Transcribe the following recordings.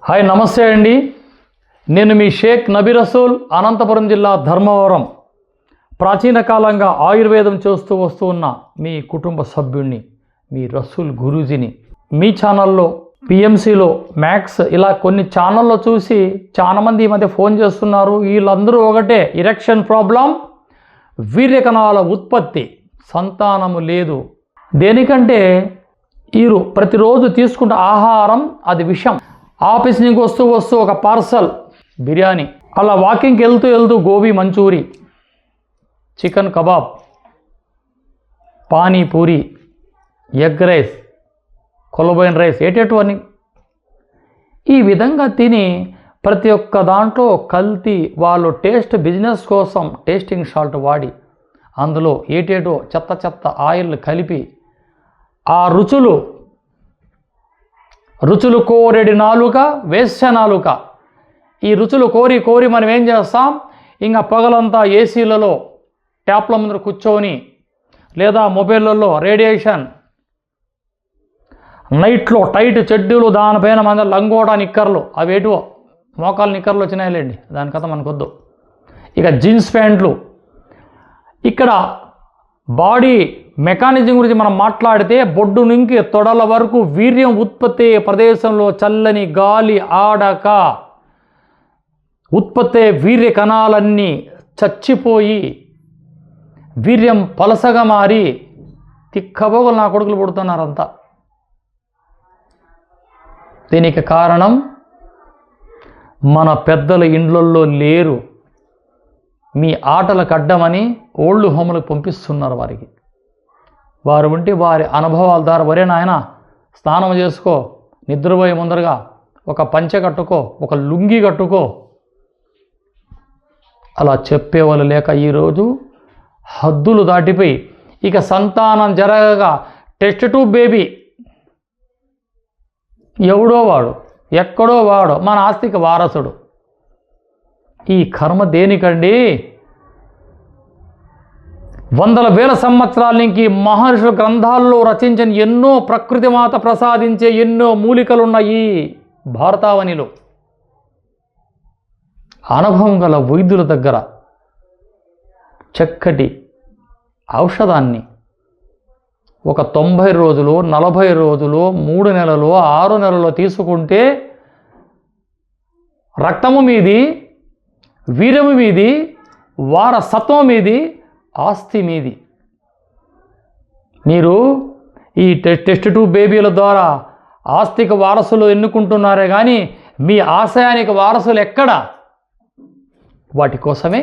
Hi నమస్తే అండి. నేను మీ షేక్ నబీ రసూల్, అనంతపురం జిల్లా ధర్మవరం. ప్రాచీన కాలంగా ఆయుర్వేదం చేస్తూ వస్తూ ఉన్న మీ కుటుంబ సభ్యుడిని, మీ రసూల్ గురూజీని. మీ ఛానల్లో పిఎంసిలో మ్యాక్స్ ఇలా కొన్ని ఛానల్లో చూసి చాలామంది ఈ మధ్య ఫోన్ చేస్తున్నారు. వీళ్ళందరూ ఒకటే, ఇరెక్షన్ ప్రాబ్లం, వీర్యకణాల ఉత్పత్తి, సంతానము లేదు. దేనికంటే వీరు ప్రతిరోజు తీసుకున్న ఆహారం అది విషం. ఆఫీస్ నుంచి వస్తూ ఒక పార్సల్ బిర్యానీ, అలా వాకింగ్కి వెళ్తూ gobi manchuri, chicken kebab, panipuri, egg rice, కొలబోయిన రైస్, ఏటేటువని ఈ విధంగా తిని ప్రతి ఒక్క దాంట్లో కల్తీ, వాళ్ళు టేస్ట్ బిజినెస్ కోసం టేస్టింగ్ సాల్ట్ వాడి అందులో ఏటేటో చెత్త ఆయిల్ కలిపి ఆ రుచులు కోరెడి నాలుక, వేశ్య నాలుక. ఈ రుచులు కోరి మనం ఏం చేస్తాం, ఇంకా పగలంతా ఏసీలలో ట్యాప్ల ముందర కూర్చొని లేదా మొబైళ్ళల్లో రేడియేషన్, నైట్లో టైట్ చెడ్డీలు, దానిపైన మన లంగోటా నిక్కర్లు, అవేటివో మోకాలు నిక్కర్లు వచ్చినాయిలేండి, దాని కథ మనకొద్దు. ఇక జీన్స్ ప్యాంట్లు. ఇక్కడ బాడీ మెకానిజం గురించి మనం మాట్లాడితే బొడ్డు నుంచి తొడల వరకు వీర్యం ఉత్పత్తి ప్రదేశంలో చల్లని గాలి ఆడక ఉత్పత్తి వీర్య కణాలన్నీ చచ్చిపోయి వీర్యం పలసగా మారి తిక్కబోగలు నా కొడుకులు పుడుతున్నారంతా. దీనికి కారణం మన పెద్దల ఇండ్లల్లో లేరు. మీ ఆటలకు అడ్డమని ఓల్డ్ హోములకు పంపిస్తున్నారు వారికి. వారు ఉంటే వారి అనుభవాల ద్వారా, వరే నాయన స్నానం చేసుకో, నిద్రపోయే ముందరగా ఒక పంచె కట్టుకో, ఒక లుంగి కట్టుకో, అలా చెప్పేవాళ్ళు లేక ఈరోజు హద్దులు దాటిపోయి ఇక సంతానం జరగగా టెస్ట్ ట్యూబ్ బేబీ, ఎవడో వాడు, ఎక్కడో వాడు, మన ఆస్తికి వారసుడు. ఈ కర్మ దేనికండి? వందల వేల సంవత్సరాల నుంచి మహర్షుల గ్రంథాల్లో రచించిన ఎన్నో ప్రకృతి మాత ప్రసాదించే ఎన్నో మూలికలున్న ఈ భారతావనిలో అనుభవం గల వైద్యుల దగ్గర చక్కటి ఔషధాన్ని ఒక 90 రోజులు, 40 రోజులు, 3 నెలలు, 6 నెలలు తీసుకుంటే రక్తము మీది, వీర్యము మీది, వారసత్వం మీది, ఆస్తి మీది. మీరు ఈ టెస్ట్ ట్యూబ్ బేబీల ద్వారా ఆస్తికి వారసులు ఎన్నుకుంటున్నారే కానీ మీ ఆశయానికి వారసులు ఎక్కడ? వాటి కోసమే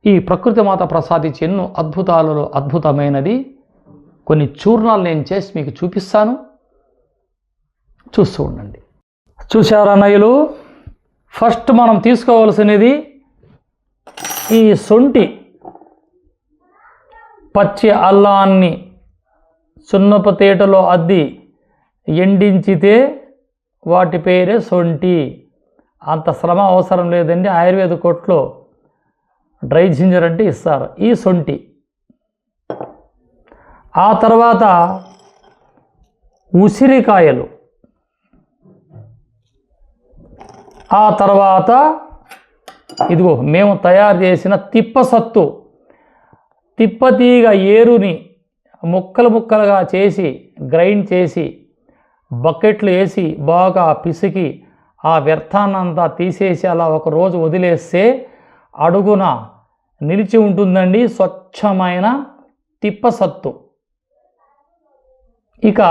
ఈ ప్రకృతి మాత ప్రసాదించి ఎన్నో అద్భుతాలలో అద్భుతమైనది కొన్ని చూర్ణాలు నేను చేసి మీకు చూపిస్తాను, చూస్తూ ఉండండి. చూశారా అన్నయ్యలు? ఫస్ట్ మనం తీసుకోవాల్సినది ఈ సొంటి, పచ్చి అల్లాన్ని సున్నపు తేటలో అద్ది ఎండించితే వాటి పేరే సొంటి. అంత శ్రమ అవసరం లేదండి. ఆయుర్వేద కోట్లో డ్రై జింజర్ అంటే ఇస్తారు. ఈ సొంటి, ఆ తర్వాత ఉసిరికాయలు, ఆ తర్వాత ఇదిగో మేము తయారు చేసిన తిప్పసత్తు, తిప్పతీగ ఏరుని ముక్కలుగా చేసి గ్రైండ్ చేసి బకెట్లు వేసి బాగా పిసికి ఆ వ్యర్థాన్నంతా తీసేసి అలా ఒకరోజు వదిలేస్తే అడుగున నిలిచి ఉంటుందండి స్వచ్ఛమైన తిప్పసత్తు. ఇక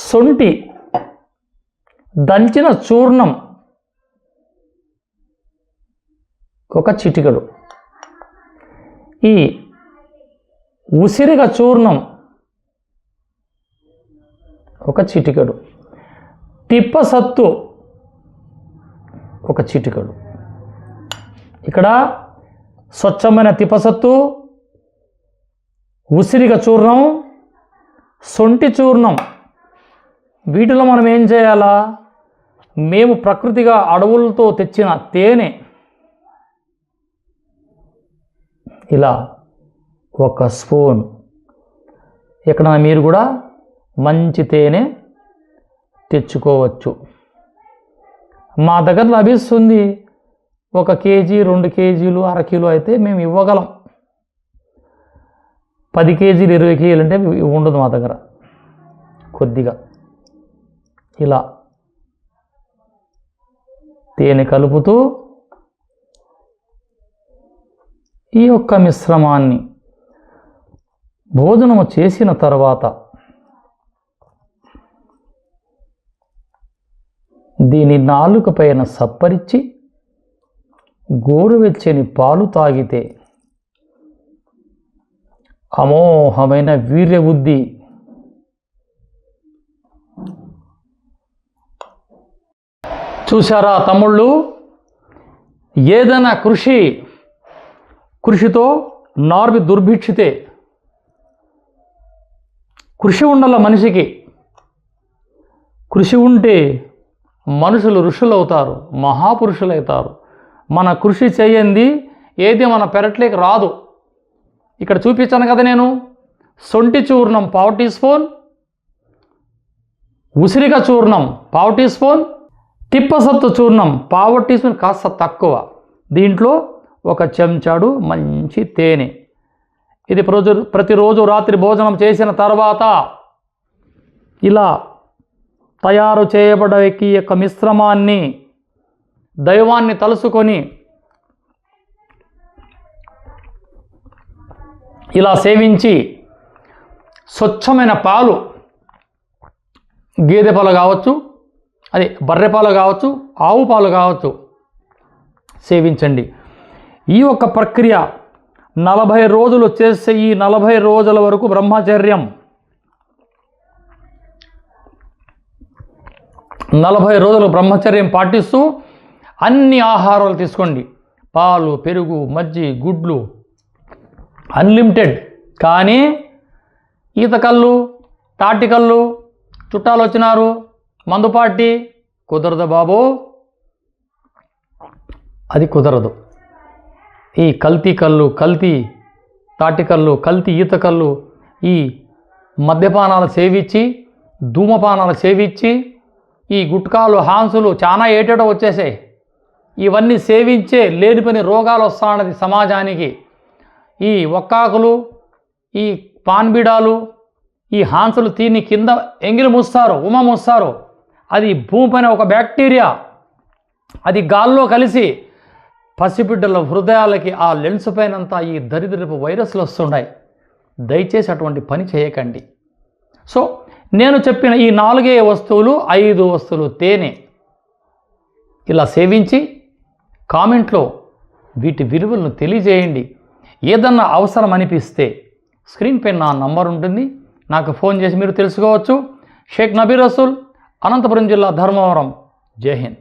సొంటి దంచిన చూర్ణం ఒక చిటికెడు, ఈ ఉసిరిక చూర్ణం ఒక చిటికెడు, తిప్పసత్తు ఒక చిటికెడు. ఇక్కడ స్వచ్ఛమైన తిప్పసత్తు, ఉసిరిక చూర్ణం, సొంటి చూర్ణం. వీటిలో మనం ఏం చేయాలా? మేము ప్రకృతిగా అడవులతో తెచ్చిన తేనె ఇలా ఒక స్పూన్, ఇక్కడ మీరు కూడా మంచి తేనె తెచ్చుకోవచ్చు. మా దగ్గర లభిస్తుంది. 1 కేజీ 2 కేజీలు అరకిలో అయితే మేము ఇవ్వగలం. 10 కేజీలు 20 కేజీలు అంటే ఉండదు మా దగ్గర. కొద్దిగా ఇలా తేనె కలుపుతూ ఈ యొక్క మిశ్రమాన్ని భోజనము చేసిన తర్వాత దీని నాలుక పైన సప్పరించి గోరువెచ్చని పాలు తాగితే అమోఘమైన వీర్యబుద్ధి, చూశారా తమ్ముళ్ళు? ఏదైనా కృషితో నార్వి దుర్భిక్షితే. కృషి ఉండాల మనిషికి. కృషి ఉంటే మనుషులు ఋషులు అవుతారు, మహాపురుషులు అవుతారు. మన కృషి చేయంది ఏది మన పెరట్లోకి రాదు. ఇక్కడ చూపించాను కదా నేను. సొంటి చూర్ణం 1/4 టీ స్పూన్, ఉసిరిక చూర్ణం 1/4 టీ స్పూన్, తిప్పసత్తు చూర్ణం 1/4 టీ స్పూన్, కాస్త తక్కువ. దీంట్లో 1 చెంచాడు మంచి తేనె. ఇది ప్రతిరోజు రాత్రి భోజనం చేసిన తర్వాత ఇలా తయారు చేయబడ్డ ఈ యొక్క మిశ్రమాన్ని దైవాన్ని తలుసుకొని ఇలా సేవించి స్వచ్ఛమైన పాలు, గేదె పాలు కావచ్చు, అది బర్రె పాలు కావచ్చు, ఆవు పాలు కావచ్చు, సేవించండి. ఈ యొక్క ప్రక్రియ 40 రోజులు చేస్తే ఈ 40 రోజుల వరకు బ్రహ్మచర్యం, 40 రోజులు బ్రహ్మచర్యం పాటిస్తూ అన్ని ఆహారాలు తీసుకోండి. పాలు, పెరుగు, మజ్జిగ, గుడ్లు అన్లిమిటెడ్. కానీ ఈతకళ్ళు, తాటికళ్ళు, చుట్టాలు వచ్చినారు, మందు పార్టీ కుదరదు బాబు, అది కుదరదు. ఈ కల్తీ కళ్ళు, కల్తీ తాటికళ్ళు, కల్తీ ఈతకళ్ళు, ఈ మద్యపానాలు సేవించి, ధూమపానాలు సేవించి, ఈ గుట్కాలు, హాన్సులు చాలా ఏటేటో వచ్చేసాయి. ఇవన్నీ సేవించే లేనిపోని రోగాలు వస్తున్నది సమాజానికి. ఈ ఒక్కాకులు, ఈ పాన్బిడాలు, ఈ హాన్సులు తిని కింద ఎంగిలి మూస్తారు, ఉమ మూస్తారు. అది భూమిపైన ఒక బ్యాక్టీరియా, అది గాల్లో కలిసి పసిబిడ్డల హృదయాలకి ఆ లెన్స్ పైనంతా ఈ దరిద్రపు వైరస్లు వస్తున్నాయి. దయచేసి అటువంటి పని చేయకండి. సో నేను చెప్పిన ఈ 4 వస్తువులు, 5 వస్తువులు తేనె ఇలా సేవించి కామెంట్లో వీటి విలువలను తెలియజేయండి. ఏదన్నా అవసరం అనిపిస్తే స్క్రీన్ పైన నా నంబర్ ఉంటుంది, నాకు ఫోన్ చేసి మీరు తెలుసుకోవచ్చు. షేక్ నబీ రసూల్, అనంతపురం జిల్లా, ధర్మవరం. జై హింద్.